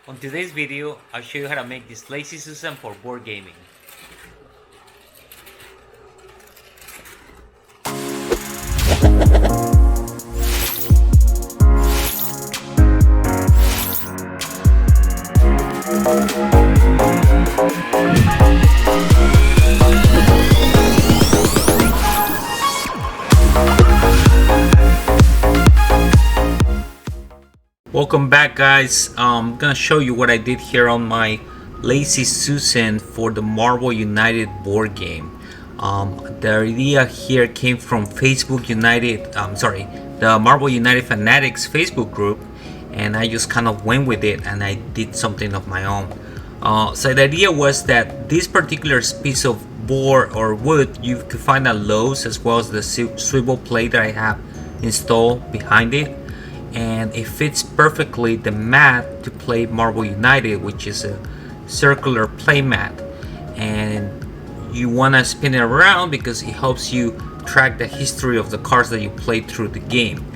On today's video, I'll show you how to make this lazy Susan for board gaming. Welcome back, guys. I'm gonna show you what I did here on my Lazy Susan for the Marvel United board game. The idea here came from Facebook United, the Marvel United Fanatics Facebook group, and I just kind of went with it and I did something of my own. So the idea was that this particular piece of board or wood you could find at Lowe's, as well as the swivel plate that I have installed behind it, and it fits perfectly the mat to play Marvel United, which is a circular play mat, and you want to spin it around because it helps you track the history of the cards that you played through the game.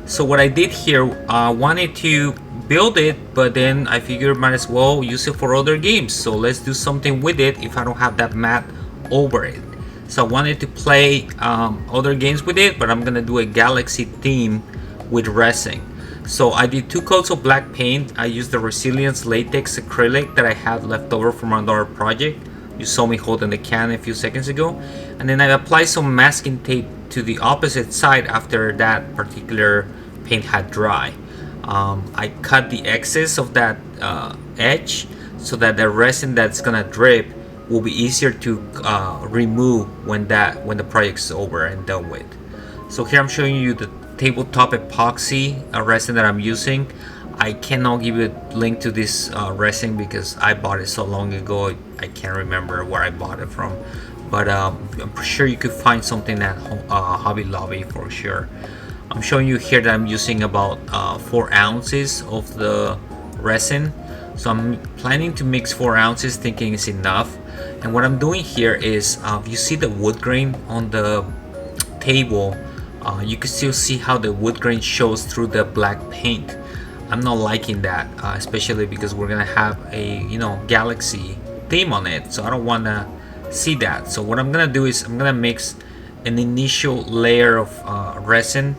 So what I did here, I wanted to build it, but then I figured might as well use it for other games, so let's do something with it if I don't have that mat over it. So I wanted to play other games with it, but I'm gonna do a galaxy theme with resin. So I did 2 coats of black paint. I used the Resilience latex acrylic that I had left over from another project. You saw me holding the can a few seconds ago. And then I applied some masking tape to the opposite side after that particular paint had dry. I cut the excess of that edge so that the resin that's gonna drip will be easier to remove when the project is over and done with. So here I'm showing you the tabletop epoxy resin that I'm using. I cannot give you a link to this resin because I bought it so long ago. I can't remember where I bought it from, but I'm sure you could find something at Hobby Lobby for sure. I'm showing you here that I'm using about 4 ounces of the resin. So I'm planning to mix 4 ounces, thinking it's enough. And what I'm doing here is, you see the wood grain on the table. You can still see how the wood grain shows through the black paint. I'm not liking that, especially because we're gonna have a galaxy theme on it, so I don't want to see that. So what I'm gonna do is I'm gonna mix an initial layer of resin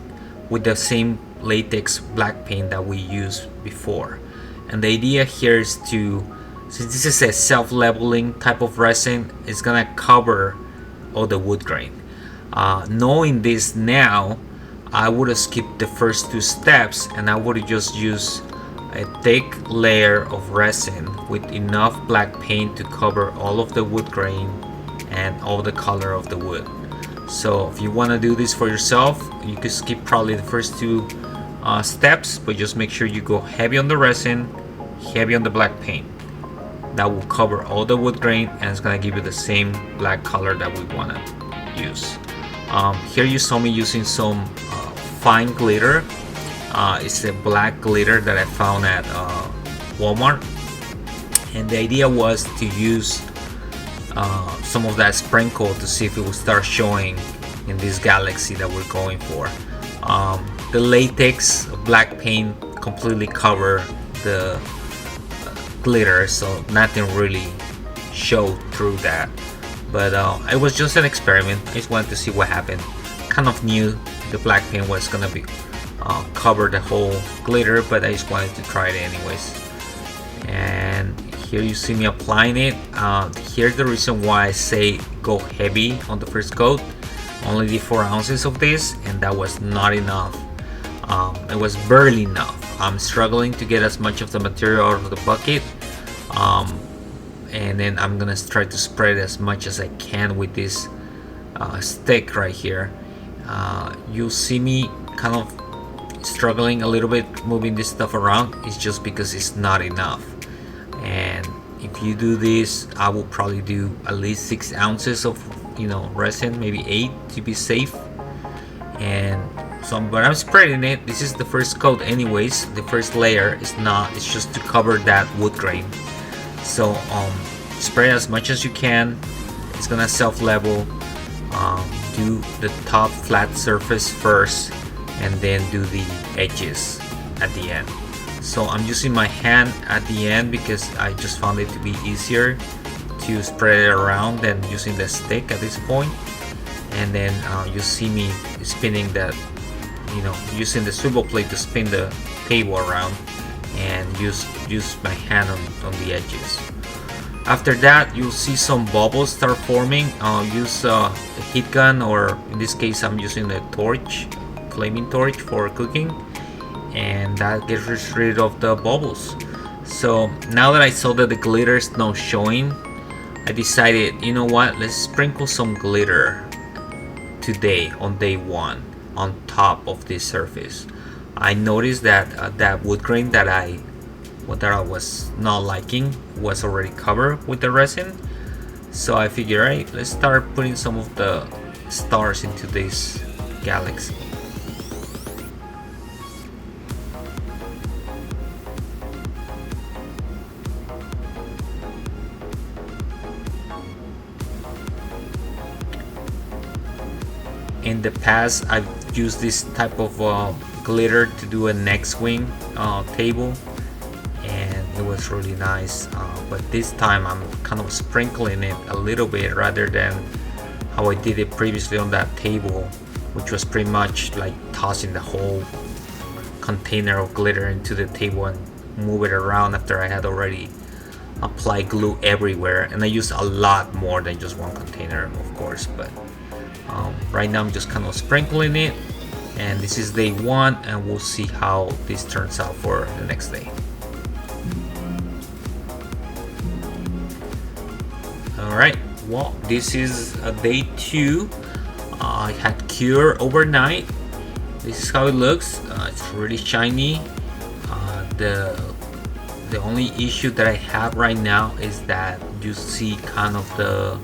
with the same latex black paint that we used before. And the idea here is to, since this is a self-leveling type of resin, it's gonna cover all the wood grain. Knowing this now, I would have skipped the first 2 steps and I would have just used a thick layer of resin with enough black paint to cover all of the wood grain and all the color of the wood. So if you want to do this for yourself, you could skip probably the first 2 steps, but just make sure you go heavy on the resin, heavy on the black paint. That will cover all the wood grain and it's gonna give you the same black color that we want to use. Here you saw me using some fine glitter. It's a black glitter that I found at Walmart, and the idea was to use some of that sprinkle to see if it will start showing in this galaxy that we're going for. The latex black paint completely covered the glitter, so nothing really showed through that. But it was just an experiment. I just wanted to see what happened. Kind of knew the black paint was gonna be cover the whole glitter, but I just wanted to try it anyways. And here you see me applying it. Here's the reason why I say go heavy on the first coat. Only did 4 ounces of this, and that was not enough. It was barely enough. I'm struggling to get as much of the material out of the bucket. And then I'm gonna try to spread as much as I can with this stick right here. You'll see me kind of struggling a little bit moving this stuff around. It's just because it's not enough. And if you do this, I will probably do at least 6 ounces of resin, maybe 8 to be safe. And so, but I'm spreading it. This is the first coat anyways. The first layer is not, it's just to cover that wood grain. So spread as much as you can. It's gonna self-level. Do the top flat surface first and then do the edges at the end. So I'm using my hand at the end because I just found it to be easier to spread it around than using the stick at this point. And then you see me spinning that, using the swivel plate to spin the table around, and use my hand on the edges. After that, you'll see some bubbles start forming. Use a heat gun, or in this case I'm using a torch, flaming torch for cooking, and that gets rid of the bubbles. So now that I saw that the glitter is not showing, I decided, you know what, let's sprinkle some glitter today on day one on top of this surface. I noticed that that wood grain that I was not liking was already covered with the resin. So I figured, right, let's start putting some of the stars into this galaxy. In the past, I've used this type of glitter to do a next wing table, and it was really nice, but this time I'm kind of sprinkling it a little bit rather than how I did it previously on that table, which was pretty much like tossing the whole container of glitter into the table and move it around after I had already applied glue everywhere. And I used a lot more than just one container, of course, but right now I'm just kind of sprinkling it, and this is day one, and we'll see how this turns out for the next day. Alright, well, this is day two. I had cured overnight. This is how it looks. It's really shiny. The only issue that I have right now is that you see kind of the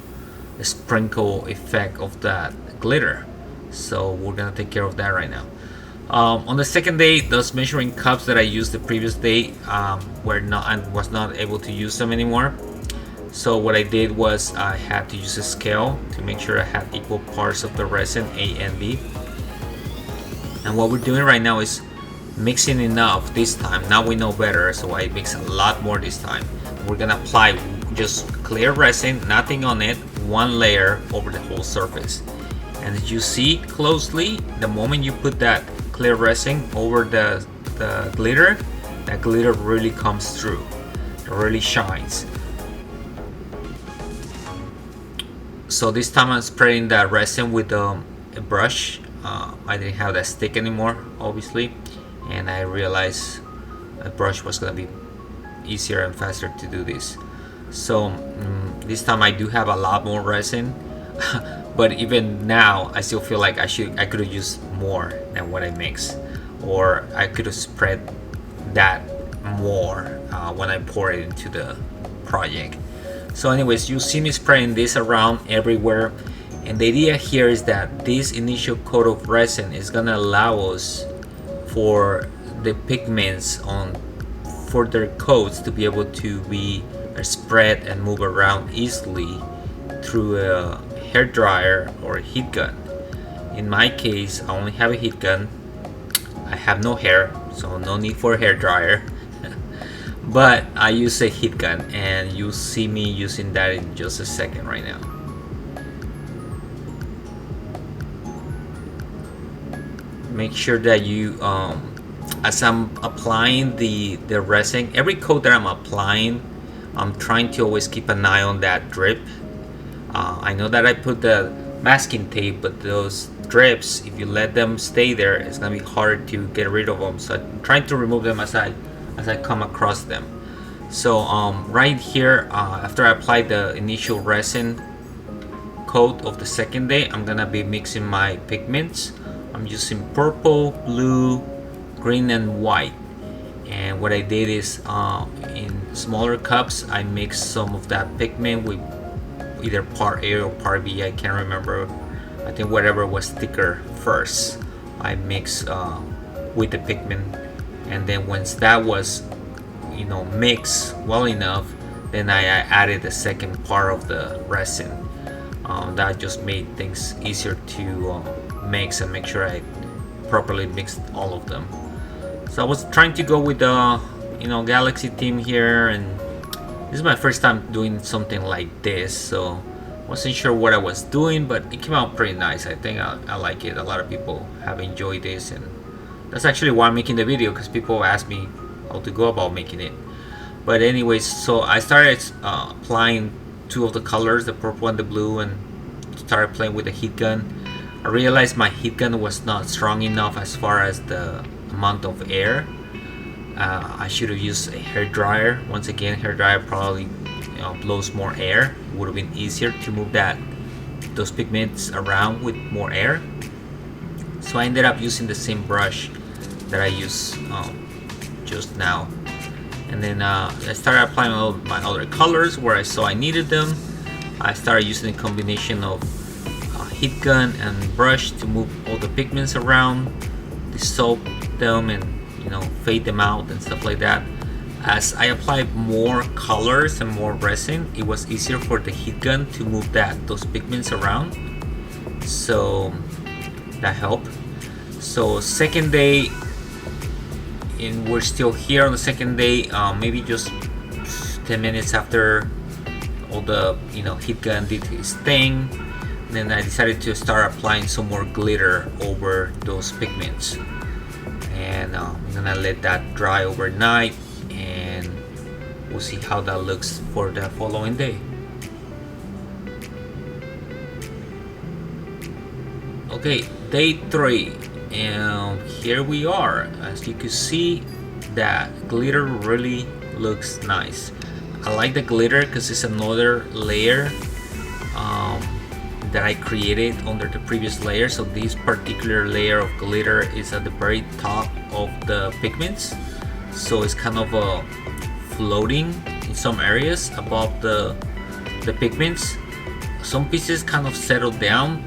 sprinkle effect of that glitter. So we're gonna take care of that right now. On the second day, those measuring cups that I used the previous day I was not able to use them anymore. So what I did was I had to use a scale to make sure I had equal parts of the resin, A and B. And what we're doing right now is mixing enough this time. Now we know better, so I mix a lot more this time. We're gonna apply just clear resin, nothing on it, one layer over the whole surface. And as you see closely, the moment you put that clear resin over the glitter, that glitter really comes through. It really shines. So this time I'm spreading that resin with a brush. I didn't have that stick anymore, obviously, and I realized a brush was gonna be easier and faster to do this. So this time I do have a lot more resin, but even now I still feel like I could have used more than what I mixed, or I could have spread that more when I pour it into the project. So anyways, you see me spraying this around everywhere, and the idea here is that this initial coat of resin is gonna allow us for the pigments on further coats to be able to be spread and move around easily through a hair dryer or a heat gun. In my case, I only have a heat gun. I have no hair, so no need for a hair dryer. But I use a heat gun, and you'll see me using that in just a second right now. Make sure that you, as I'm applying the resin, every coat that I'm applying, I'm trying to always keep an eye on that drip. I know that I put the masking tape, but those drips, if you let them stay there, it's gonna be hard to get rid of them. So I'm trying to remove them as I come across them. So right here, after I apply the initial resin coat of the second day, I'm gonna be mixing my pigments. I'm using purple, blue, green, and white. And what I did is in smaller cups, I mixed some of that pigment with either part A or part B, I can't remember. I think whatever was thicker first, I mixed with the pigment, and then once that was mixed well enough, then I added the second part of the resin. That just made things easier to mix and make sure I properly mixed all of them. So I was trying to go with the Galaxy theme here, and this is my first time doing something like this, so wasn't sure what I was doing, but it came out pretty nice. I think I like it. A lot of people have enjoyed this, and that's actually why I'm making the video, because people ask me how to go about making it. But anyways, so I started applying two of the colors, the purple and the blue, and started playing with the heat gun. I realized my heat gun was not strong enough as far as the amount of air. I should have used a hair dryer. Once again, hair dryer probably blows more air. It would have been easier to move those pigments around with more air. So I ended up using the same brush that I used just now. And then I started applying all my other colors where I saw I needed them. I started using a combination of heat gun and brush to move all the pigments around, dissolve them, and fade them out and stuff like that. As I applied more colors and more resin, it was easier for the heat gun to move those pigments around. So that helped. So second day, and we're still here on the second day, maybe just 10 minutes after all the heat gun did its thing. And then I decided to start applying some more glitter over those pigments, and I'm gonna let that dry overnight, and we'll see how that looks for the following day. Okay, day 3, and here we are. As you can see, that glitter really looks nice. I like the glitter because it's another layer that I created under the previous layer. So this particular layer of glitter is at the very top of the pigments, so it's kind of floating in some areas above the pigments. Some pieces kind of settle down,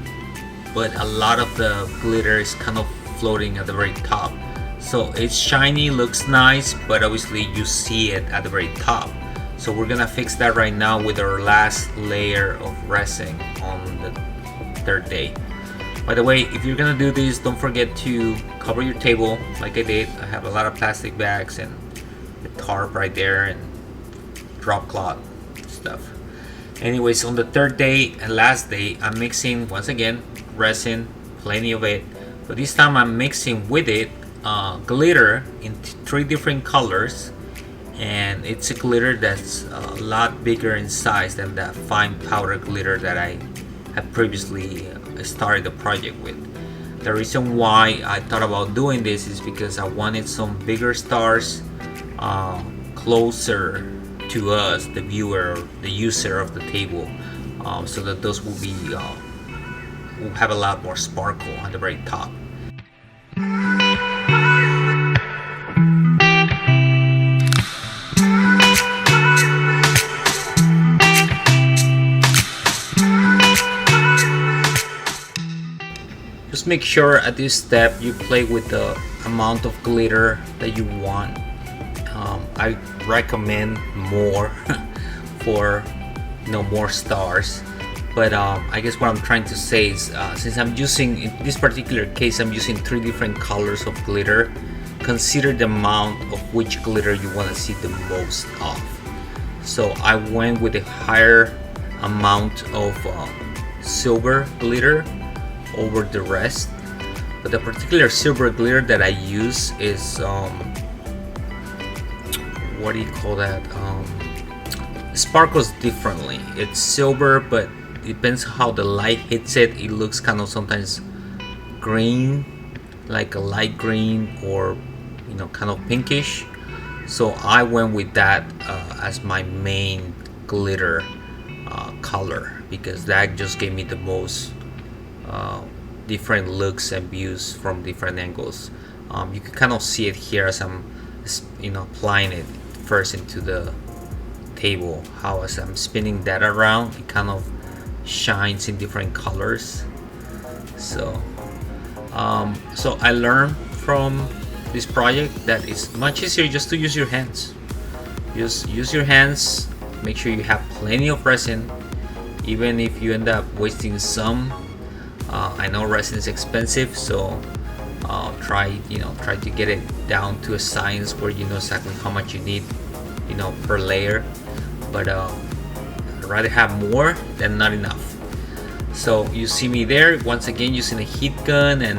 but a lot of the glitter is kind of floating at the very top. So it's shiny, looks nice, but obviously you see it at the very top. So we're gonna fix that right now with our last layer of resin on the third day. By the way, if you're gonna do this, don't forget to cover your table like I did. I have a lot of plastic bags and the tarp right there and drop cloth stuff. Anyways, on the third day and last day, I'm mixing once again resin, plenty of it, but this time I'm mixing with it glitter in 3 different colors, and it's a glitter that's a lot bigger in size than that fine powder glitter that I had previously started the project with. The reason why I thought about doing this is because I wanted some bigger stars closer to us, the viewer, the user of the table, so that those will have a lot more sparkle at the very top. Just make sure at this step you play with the amount of glitter that you want. I recommend more for more stars, but I guess what I'm trying to say is since I'm using, in this particular case, I'm using 3 different colors of glitter, consider the amount of which glitter you want to see the most of. So I went with a higher amount of silver glitter over the rest, but the particular silver glitter that I use is what do you call that, sparkles differently. It's silver, but depends how the light hits it. It looks kind of sometimes green, like a light green, or kind of pinkish. So I went with that as my main glitter color, because that just gave me the most different looks and views from different angles. You can kind of see it here as I'm applying it first into the table, how as I'm spinning that around, it kind of shines in different colors. So I learned from this project that it's much easier just to use your hands. Just use your hands, make sure you have plenty of resin, even if you end up wasting some. I know resin is expensive, so try to get it down to a science where you know exactly how much you need, per layer. But I'd rather have more than not enough. So you see me there once again using a heat gun and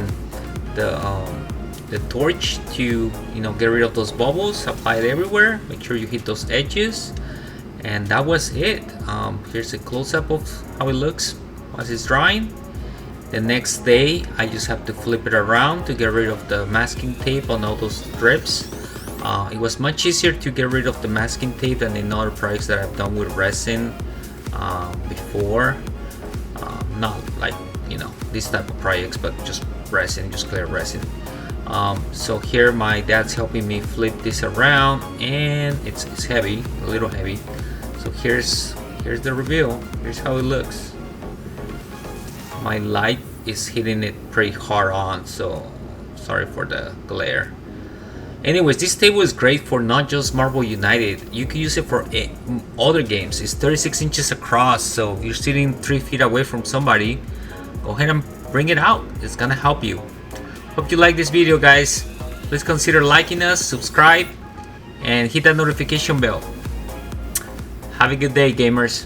the torch to get rid of those bubbles. Apply it everywhere. Make sure you hit those edges, and that was it. Here's a close-up of how it looks once it's drying. The next day I just have to flip it around to get rid of the masking tape on all those strips. It was much easier to get rid of the masking tape than in other projects that I've done with resin before. Not like this type of projects, but just resin, just clear resin. So here my dad's helping me flip this around, and it's heavy, a little heavy. So here's the reveal. Here's how it looks. My light is hitting it pretty hard on, so sorry for the glare. Anyways, this table is great for not just Marvel United. You can use it for other games. It's 36 inches across, so if you're sitting 3 feet away from somebody, go ahead and bring it out. It's gonna help you. Hope you like this video, guys. Please consider liking us, subscribe, and hit that notification bell. Have a good day, gamers.